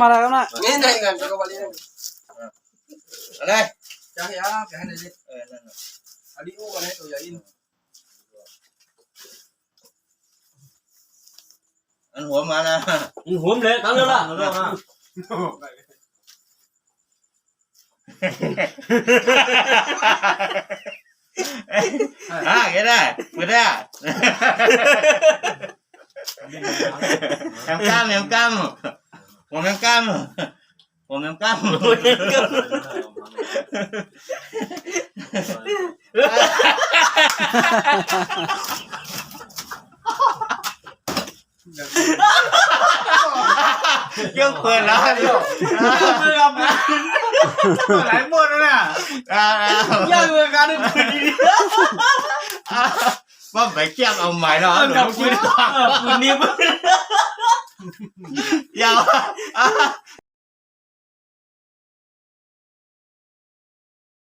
มาแล้วนะ นี่ไงกันก็วันนี้อะไรจะให้อาแกให้ไหนดินั่นอันนี้โอ้กันให้ตัวใหญ่อินอันหัวมานะหัวมันเลยตั้งเลยล่ะcái này người ta em cam còn em cam chưa quyền đó lại mua nữa nè giờ người ta được quyền đi có phải xem ông mày đó quyền đi giờ